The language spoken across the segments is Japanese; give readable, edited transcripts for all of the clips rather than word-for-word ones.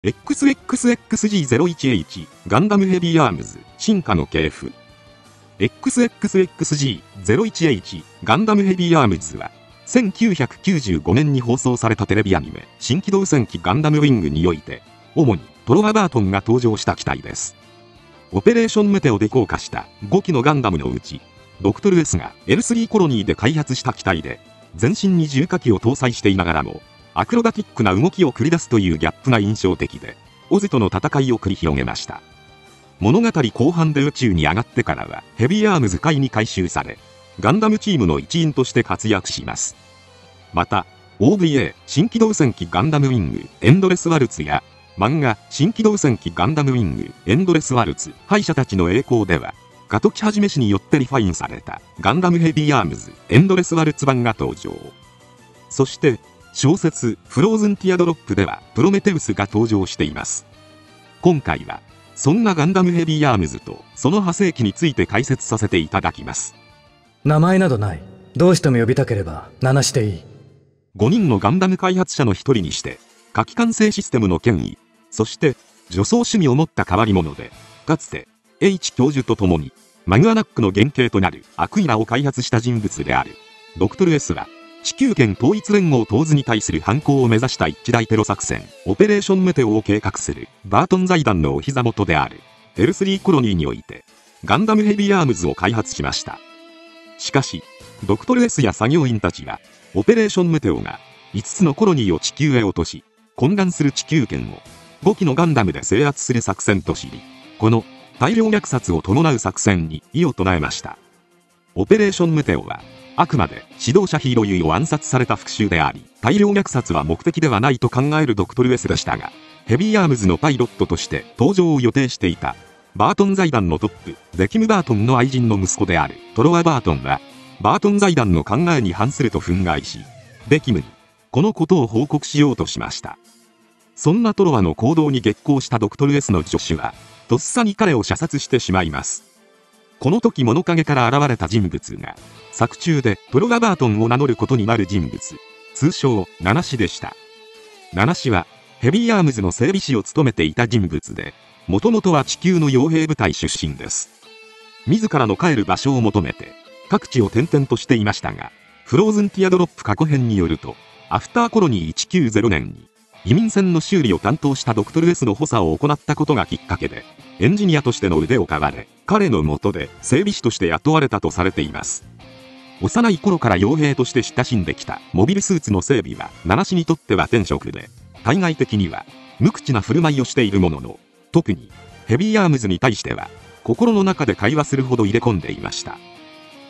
XXXG01H ガンダムヘビーアームズ進化の系譜。XXXG01H ガンダムヘビーアームズは1995年に放送されたテレビアニメ新機動戦記ガンダムウィングにおいて主にトロワ・バートンが登場した機体です。オペレーションメテオで降下した5機のガンダムのうちドクトル S が L3 コロニーで開発した機体で全身に重火器を搭載していながらもアクロバティックな動きを繰り出すというギャップが印象的でオズとの戦いを繰り広げました。物語後半で宇宙に上がってからはヘビーアームズ界に改修されガンダムチームの一員として活躍します。また OVA 新機動戦記ガンダムウィングエンドレスワルツや漫画新機動戦記ガンダムウィングエンドレスワルツ敗者たちの栄光ではガトキハジメ氏によってリファインされたガンダムヘビーアームズエンドレスワルツ版が登場。そして小説フローズンティアドロップではプロメテウスが登場しています。今回はそんなガンダムヘビーアームズとその派生機について解説させていただきます。名前などない。どうしても呼びたければ名なしていい。5人のガンダム開発者の一人にして火器管制システムの権威、そして女装趣味を持った変わり者でかつて H 教授と共にマグアナックの原型となるアクイラを開発した人物であるドクトル S は地球圏統一連合東図に対する反抗を目指した一大テロ作戦オペレーションメテオを計画するバートン財団のお膝元である L3 コロニーにおいてガンダムヘビーアームズを開発しました。しかしドクトル S や作業員たちはオペレーションメテオが5つのコロニーを地球へ落とし混乱する地球圏を5機のガンダムで制圧する作戦と知りこの大量虐殺を伴う作戦に異を唱えました。オペレーションメテオはあくまで指導者ヒーロユイを暗殺された復讐であり大量虐殺は目的ではないと考えるドクトル S でしたがヘビーアームズのパイロットとして登場を予定していたバートン財団のトップデキム・バートンの愛人の息子であるトロワ・バートンはバートン財団の考えに反すると憤慨しデキムにこのことを報告しようとしました。そんなトロワの行動に激高したドクトル S の助手はとっさに彼を射殺してしまいます。この時物陰から現れた人物が作中でトロワ・バートンを名乗ることになる人物通称ナナシでした。ナナシはヘビーアームズの整備士を務めていた人物でもともとは地球の傭兵部隊出身です。自らの帰る場所を求めて各地を転々としていましたがフローズンティアドロップ過去編によるとアフターコロニー190年に移民船の修理を担当したドクトル S の補佐を行ったことがきっかけでエンジニアとしての腕を買われ彼の下で整備士として雇われたとされています。幼い頃から傭兵として親しんできたモビルスーツの整備はナナシにとっては天職で対外的には無口な振る舞いをしているものの特にヘビーアームズに対しては心の中で会話するほど入れ込んでいました。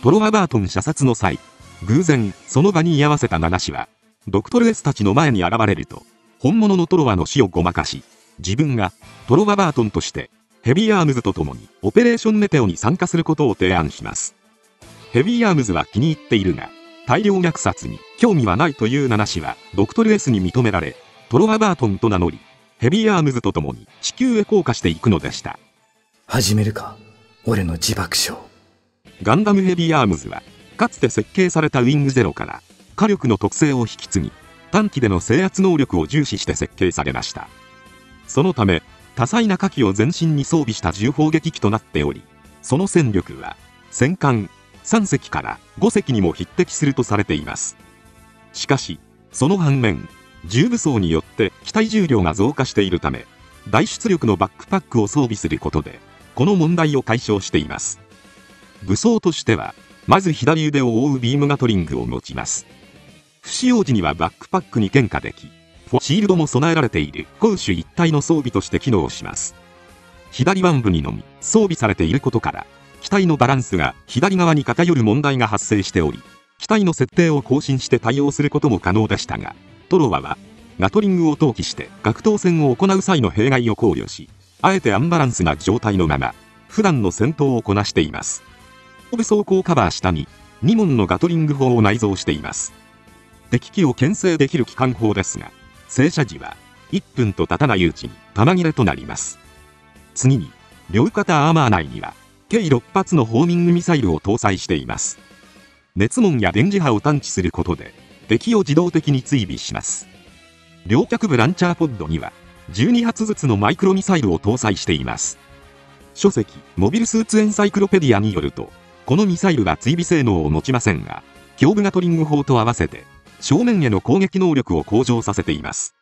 トロワ・バートン射殺の際偶然その場に居合わせたナナシはドクトル S たちの前に現れると本物のトロワの死をごまかし自分がトロワ・バートンとしてヘビーアームズと共にオペレーションメテオに参加することを提案します。ヘビーアームズは気に入っているが大量虐殺に興味はないというナナシはドクトル S に認められトロワ・バートンと名乗りヘビーアームズと共に地球へ降下していくのでした。始めるか俺の自爆ショー。ガンダムヘビーアームズはかつて設計されたウィングゼロから火力の特性を引き継ぎ短期での制圧能力を重視して設計されました。そのため多彩な火器を全身に装備した重砲撃機となっておりその戦力は戦艦3隻から5隻にも匹敵するとされています。しかしその反面重武装によって機体重量が増加しているため大出力のバックパックを装備することでこの問題を解消しています。武装としてはまず左腕を覆うビームガトリングを持ちます。不使用時にはバックパックに献花できシールドも備えられている攻守一体の装備として機能します。左腕部にのみ装備されていることから機体のバランスが左側に偏る問題が発生しており機体の設定を更新して対応することも可能でしたがトロワはガトリングを投棄して格闘戦を行う際の弊害を考慮しあえてアンバランスな状態のまま普段の戦闘をこなしています。武装甲カバー下に2門のガトリング砲を内蔵しています。敵機を牽制できる機関砲ですが静車時は1分と経たないうちに弾切れとなります。次に両肩アーマー内には計6発のホーミングミサイルを搭載しています。熱門や電磁波を探知することで敵を自動的に追尾します。両脚部ランチャーポッドには12発ずつのマイクロミサイルを搭載しています。書籍、モビルスーツエンサイクロペディアによると、このミサイルは追尾性能を持ちませんが、胸部ガトリング砲と合わせて、正面への攻撃能力を向上させています。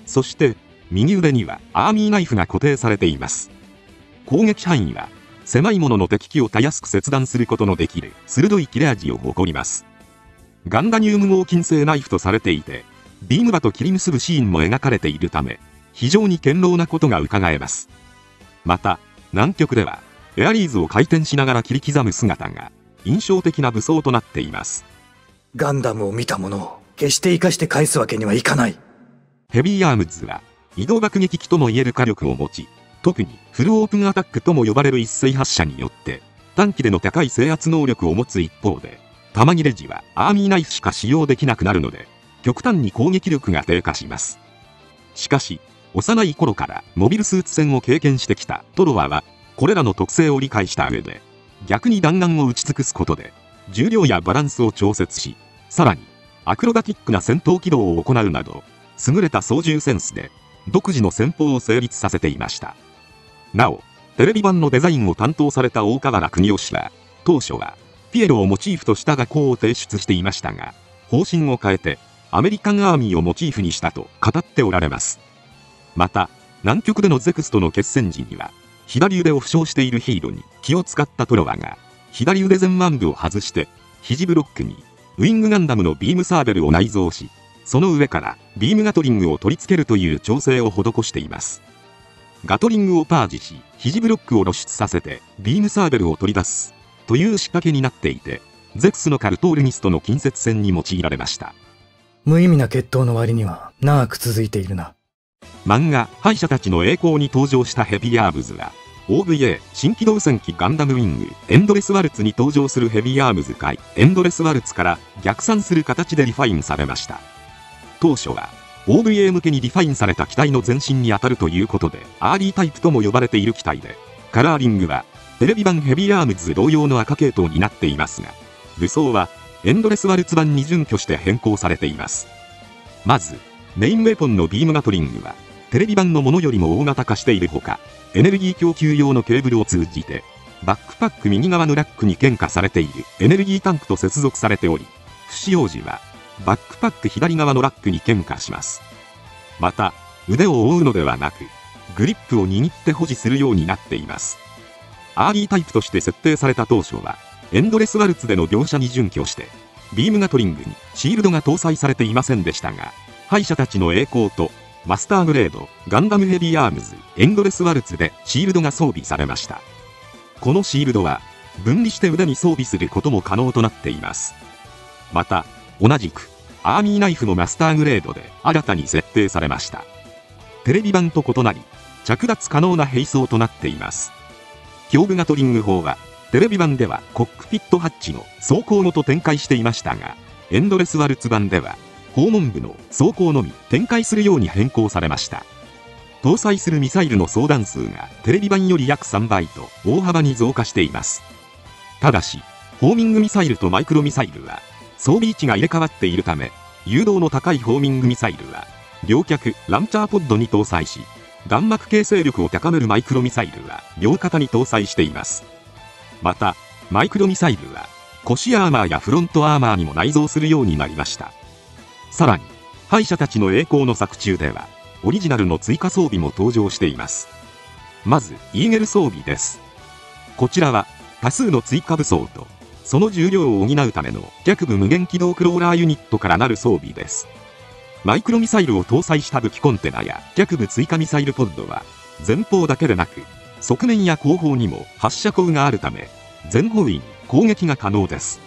そして、右腕にはアーミーナイフが固定されています。攻撃範囲は、狭いものの敵機をたやすく切断することのできる鋭い切れ味を誇ります。ガンダニウム合金製ナイフとされていて、ビーム刃と切り結ぶシーンも描かれているため、非常に堅牢なことが伺えます。また、南極では、エアリーズを回転しながら切り刻む姿が、印象的な武装となっています。ガンダムを見たものを、決して生かして返すわけにはいかない。ヘビーアームズは、移動爆撃機とも言える火力を持ち、特にフルオープンアタックとも呼ばれる一斉発射によって、短期での高い制圧能力を持つ一方で、弾切れ時はアーミーナイフしか使用できなくなるので、極端に攻撃力が低下します。しかし、幼い頃からモビルスーツ戦を経験してきたトロワは、これらの特性を理解した上で、逆に弾丸を打ち尽くすことで、重量やバランスを調節し、さらに、アクロバティックな戦闘機動を行うなど、優れた操縦センスで、独自の戦法を成立させていました。なお、テレビ版のデザインを担当された大河原邦夫氏は、当初は、ピエロをモチーフとした画稿を提出していましたが、方針を変えて、アメリカンアーミーをモチーフにしたと語っておられます。また、南極でのゼクスとの決戦時には、左腕を負傷しているヒーローに気を使ったトロワが、左腕前腕部を外して、肘ブロックに、ウィングガンダムのビームサーベルを内蔵し、その上からビームガトリングを取り付けるという調整を施しています。ガトリングをパージし、肘ブロックを露出させて、ビームサーベルを取り出す、という仕掛けになっていて、ゼクスのカルトールニスとの近接戦に用いられました。無意味な決闘の割には長く続いているな。漫画、敗者たちの栄光に登場したヘビーアームズは、OVA、新機動戦機ガンダムウィング、エンドレスワルツに登場するヘビーアームズ界、エンドレスワルツから逆算する形でリファインされました。当初は、OVA 向けにリファインされた機体の前身にあたるということで、アーリータイプとも呼ばれている機体で、カラーリングは、テレビ版ヘビーアームズ同様の赤系統になっていますが、武装は、エンドレスワルツ版に準拠して変更されています。まず、メインウェポンのビームガトリングは、テレビ版のものよりも大型化しているほか、エネルギー供給用のケーブルを通じて、バックパック右側のラックに献花されているエネルギータンクと接続されており、不使用時は、バックパック左側のラックに献花します。また、腕を覆うのではなく、グリップを握って保持するようになっています。アーリータイプとして設定された当初は、エンドレスワルツでの描写に準拠して、ビームガトリングにシールドが搭載されていませんでしたが、敗者たちの栄光と、マスターグレード、ガンダムヘビーアームズ、エンドレスワルツでシールドが装備されました。このシールドは、分離して腕に装備することも可能となっています。また、同じく、アーミーナイフのマスターグレードで新たに設定されました。テレビ版と異なり、着脱可能な兵装となっています。胸部ガトリング砲は、テレビ版ではコックピットハッチの装甲ごと展開していましたが、エンドレスワルツ版では、砲門部の装甲のみ展開するように変更されました。搭載するミサイルの総弾数がテレビ版より約3倍と大幅に増加しています。ただし、ホーミングミサイルとマイクロミサイルは装備位置が入れ替わっているため、誘導の高いホーミングミサイルは両脚ランチャーポッドに搭載し、弾幕形成力を高めるマイクロミサイルは両肩に搭載しています。また、マイクロミサイルは腰アーマーやフロントアーマーにも内蔵するようになりました。さらに、敗者たちの栄光の作中では、オリジナルの追加装備も登場しています。まず、イーゲル装備です。こちらは、多数の追加武装と、その重量を補うための逆部無限機動クローラーユニットからなる装備です。マイクロミサイルを搭載した武器コンテナや逆部追加ミサイルポッドは、前方だけでなく、側面や後方にも発射口があるため、全方位に攻撃が可能です。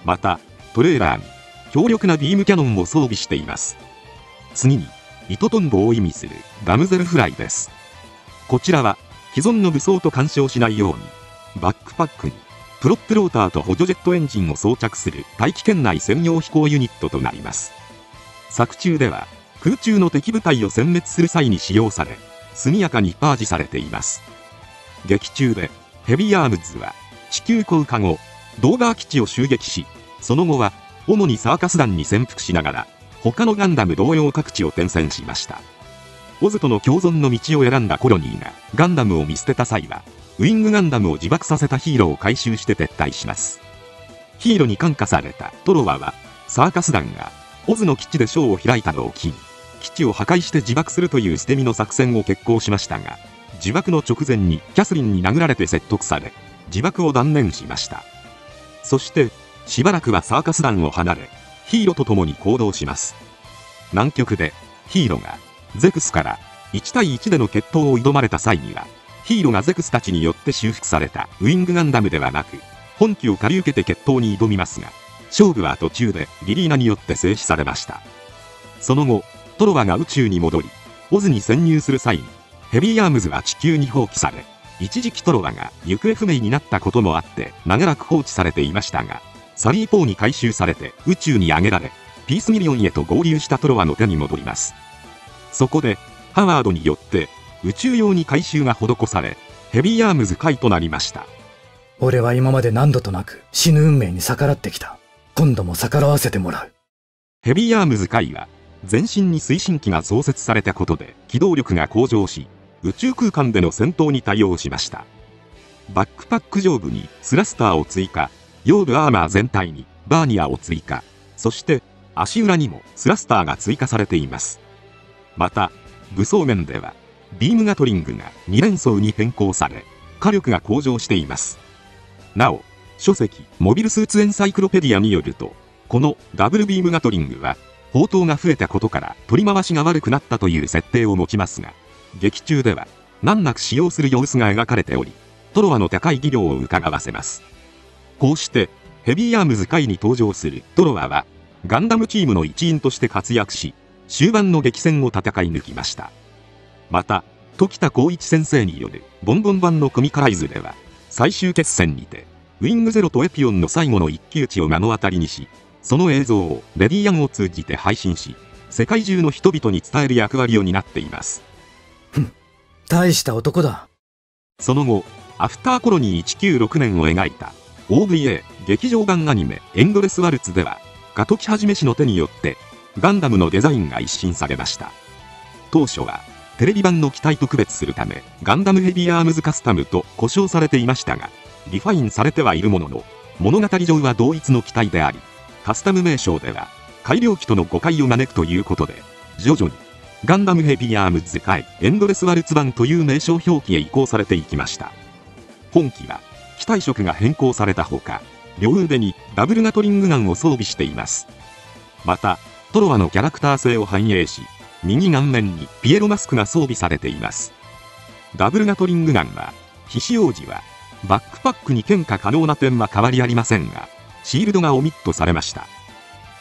また、トレーラーに強力なビームキャノンを装備しています。次に、糸トンボを意味するダムゼルフライです。こちらは、既存の武装と干渉しないように、バックパックにプロップローターと補助ジェットエンジンを装着する大気圏内専用飛行ユニットとなります。作中では、空中の敵部隊を殲滅する際に使用され、速やかにパージされています。劇中で、ヘビーアームズは、地球降下後、ドーバー基地を襲撃し、その後は、主にサーカス団に潜伏しながら、他のガンダム同様各地を転戦しました。オズとの共存の道を選んだコロニーがガンダムを見捨てた際は、ウィングガンダムを自爆させたヒーローを回収して撤退します。ヒーローに感化されたトロワは、サーカス団がオズの基地でショーを開いたのを機に、基地を破壊して自爆するという捨て身の作戦を決行しましたが、自爆の直前にキャスリンに殴られて説得され、自爆を断念しました。そして、しばらくはサーカス団を離れ、ヒーローと共に行動します。南極で、ヒーローが、ゼクスから1対1での決闘を挑まれた際には、ヒーローがゼクスたちによって修復されたウィングガンダムではなく、本機を借り受けて決闘に挑みますが、勝負は途中でリリーナによって制止されました。その後、トロワが宇宙に戻り、オズに潜入する際に、ヘビーアームズは地球に放棄され、一時期トロワが行方不明になったこともあって、長らく放置されていましたが、サリー・ポーに回収されて宇宙に上げられ、ピースミリオンへと合流したトロワの手に戻ります。そこで、ハワードによって宇宙用に回収が施され、ヘビーアームズ回となりました。俺は今まで何度となく死ぬ運命に逆らってきた。今度も逆らわせてもらう。ヘビーアームズ回は、全身に推進機が増設されたことで機動力が向上し、宇宙空間での戦闘に対応しました。バックパック上部にスラスターを追加、腰部アーマー全体にバーニアを追加、そして足裏にもスラスターが追加されています。また、武装面では、ビームガトリングが2連装に変更され、火力が向上しています。なお、書籍、モビルスーツエンサイクロペディアによると、このダブルビームガトリングは、砲塔が増えたことから取り回しが悪くなったという設定を持ちますが、劇中では難なく使用する様子が描かれており、トロワの高い技量を伺わせます。こうして、ヘビーアームズ回に登場するトロワは、ガンダムチームの一員として活躍し、終盤の激戦を戦い抜きました。また、時田光一先生によるボンボン版のコミカライズでは、最終決戦にて、ウィングゼロとエピオンの最後の一騎打ちを目の当たりにし、その映像をレディアンを通じて配信し、世界中の人々に伝える役割を担っています。大した男だ。その後、アフターコロニー196年を描いた OVA 劇場版アニメエンドレスワルツでは、ガトキハジメ氏の手によってガンダムのデザインが一新されました。当初はテレビ版の機体と区別するためガンダムヘビーアームズカスタムと呼称されていましたが、リファインされてはいるものの、物語上は同一の機体であり、カスタム名称では改良機との誤解を招くということで、徐々にガンダムヘビーアームズ回エンドレスワルツ版という名称表記へ移行されていきました。本機は機体色が変更されたほか、両腕にダブルガトリングガンを装備しています。また、トロワのキャラクター性を反映し、右顔面にピエロマスクが装備されています。ダブルガトリングガンは、非使用時は、バックパックに献花可能な点は変わりありませんが、シールドがオミットされました。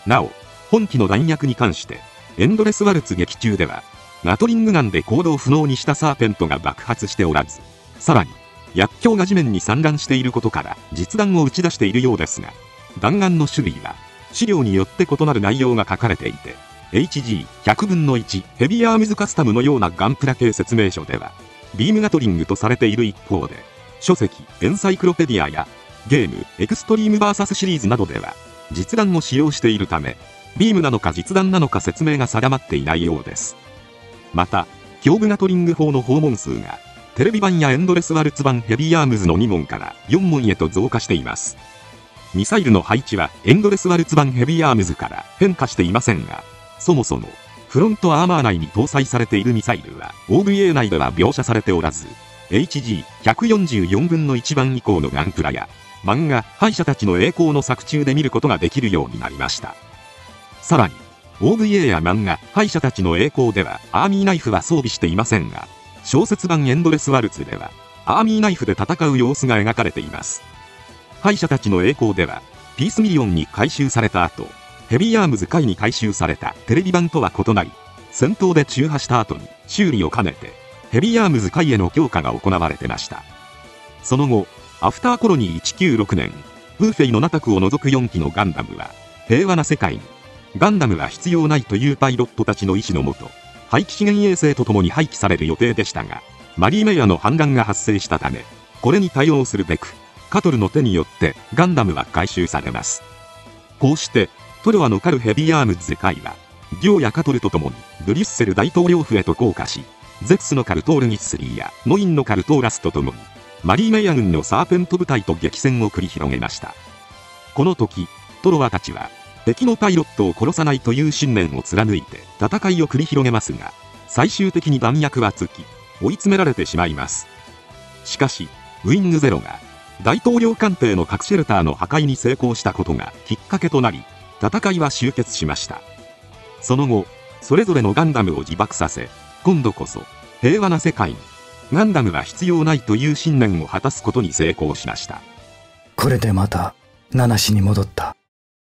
なお、本機の弾薬に関して、エンドレスワルツ劇中では、ガトリングガンで行動不能にしたサーペントが爆発しておらず、さらに、薬莢が地面に散乱していることから実弾を打ち出しているようですが、弾丸の種類は、資料によって異なる内容が書かれていて、HG100 分の1ヘビーアームズカスタムのようなガンプラ系説明書では、ビームガトリングとされている一方で、書籍、エンサイクロペディアや、ゲーム、エクストリーム VS シリーズなどでは、実弾を使用しているため、ビームなのか実弾なのか説明が定まっていないようです。また、胸部ガトリング砲の訪問数が、テレビ版やエンドレスワルツ版ヘビーアームズの2門から4門へと増加しています。ミサイルの配置はエンドレスワルツ版ヘビーアームズから変化していませんが、そもそも、フロントアーマー内に搭載されているミサイルは OVA 内では描写されておらず、HG144 分の1番以降のガンプラや、漫画、敗者たちの栄光の作中で見ることができるようになりました。さらに、OVA や漫画、敗者たちの栄光ではアーミーナイフは装備していませんが、小説版エンドレスワルツでは、アーミーナイフで戦う様子が描かれています。敗者たちの栄光では、ピースミリオンに回収された後、ヘビーアームズ回に回収されたテレビ版とは異なり、戦闘で中破した後に修理を兼ねて、ヘビーアームズ回への強化が行われてました。その後、アフターコロニー196年、ブーフェイのナタクを除く4機のガンダムは、平和な世界に、ガンダムは必要ないというパイロットたちの意思のもと、廃棄資源衛星とともに廃棄される予定でしたが、マリーメイヤの反乱が発生したため、これに対応するべく、カトルの手によってガンダムは回収されます。こうして、トロワの狩るヘビーアームズ回は、デュオやカトルと共にブリュッセル大統領府へと降下し、ゼクスのカルトール・ギッスリーやノインのカルトーラスと共にマリーメイヤ軍のサーペント部隊と激戦を繰り広げました。この時トロワたちは敵のパイロットを殺さないという信念を貫いて戦いを繰り広げますが、最終的に弾薬は尽き追い詰められてしまいます。しかしウィングゼロが大統領官邸の核シェルターの破壊に成功したことがきっかけとなり、戦いは終結しました。その後それぞれのガンダムを自爆させ、今度こそ平和な世界にガンダムは必要ないという信念を果たすことに成功しました。これでまたナナシに戻った。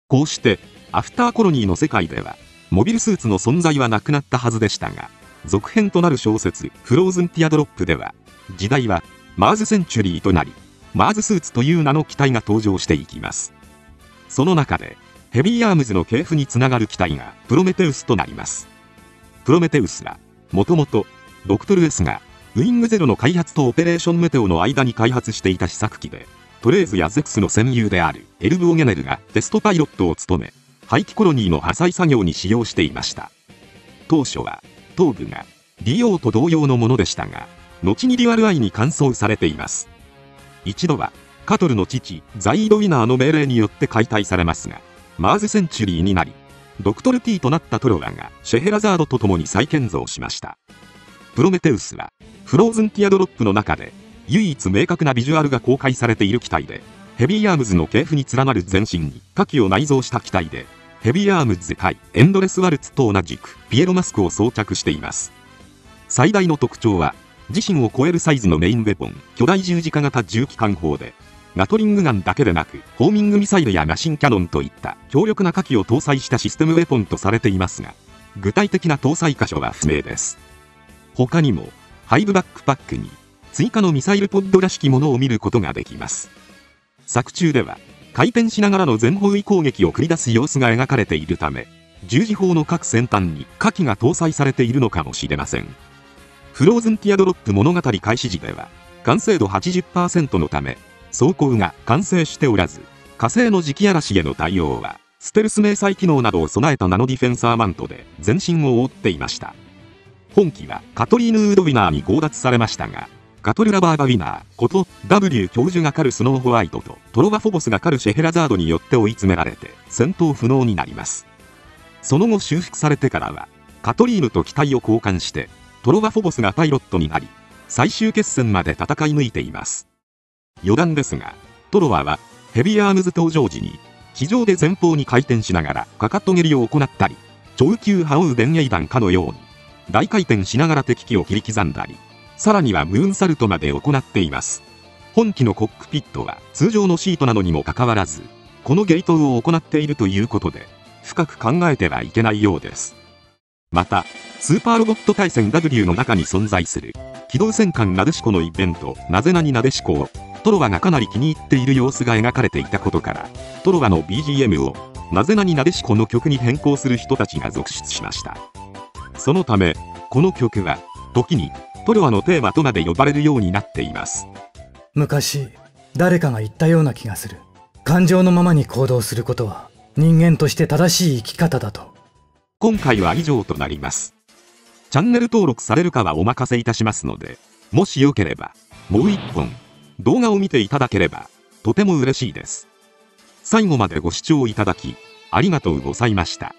こうしてアフターコロニーの世界ではモビルスーツの存在はなくなったはずでしたが、続編となる小説フローズンティアドロップでは時代はマーズセンチュリーとなり、マーズスーツという名の機体が登場していきます。その中でヘビーアームズの系譜につながる機体がプロメテウスとなります。プロメテウスはもともとドクトル S がウィングゼロの開発とオペレーションメテオの間に開発していた試作機で、トレーズやゼクスの戦友であるエルブ・オゲネルがテストパイロットを務め、廃棄コロニーの破砕作業に使用していました。当初は頭部が DO と同様のものでしたが、後にデュアル I に換装されています。一度はカトルの父ザイード・ウィナーの命令によって解体されますが、マーズセンチュリーになり、ドクトル T となったトロワがシェヘラザードと共に再建造しました。プロメテウスはフローズンティアドロップの中で唯一明確なビジュアルが公開されている機体で、ヘビーアームズの系譜に連なる全身に火器を内蔵した機体で、ヘビーアームズ対エンドレスワルツと同じくピエロマスクを装着しています。最大の特徴は自身を超えるサイズのメインウェポン巨大十字架型重機関砲で、ガトリングガンだけでなくホーミングミサイルやマシンキャノンといった強力な火器を搭載したシステムウェポンとされていますが、具体的な搭載箇所は不明です。他にも5バックパックに追加のミサイルポッドらしきものを見ることができます。作中では回転しながらの全方位攻撃を繰り出す様子が描かれているため、十字砲の各先端に火器が搭載されているのかもしれません。フローズンティアドロップ物語開始時では完成度 80% のため装甲が完成しておらず、火星の磁気嵐への対応はステルス迷彩機能などを備えたナノディフェンサーマントで全身を覆っていました。本機はカトリーヌ・ウードウィナーに強奪されましたが、カトル・ラバーバ・ウィナーこと W 教授が狩るスノーホワイトとトロワ・フォボスが狩るシェヘラザードによって追い詰められて戦闘不能になります。その後修復されてからはカトリーヌと機体を交換してトロワ・フォボスがパイロットになり、最終決戦まで戦い抜いています。余談ですが、トロワはヘビーアームズ登場時に地上で前方に回転しながらかかと蹴りを行ったり、超級ハオウ電影弾かのように大回転しながら敵機を切り刻んだり、さらにはムーンサルトまで行っています。本機のコックピットは通常のシートなのにもかかわらず、このゲートを行っているということで、深く考えてはいけないようです。また、スーパーロボット対戦 W の中に存在する機動戦艦なでしこのイベント、なぜなになでしこをトロワがかなり気に入っている様子が描かれていたことから、トロワの BGM をなぜなになでしこの曲に変更する人たちが続出しました。そのためこの曲は時にトロワのテーマとまで呼ばれるようになっています。昔誰かが言ったような気がする。感情のままに行動することは人間として正しい生き方だと。今回は以上となります。チャンネル登録されるかはお任せいたしますので、もしよければもう一本動画を見ていただければとても嬉しいです。最後までご視聴いただきありがとうございました。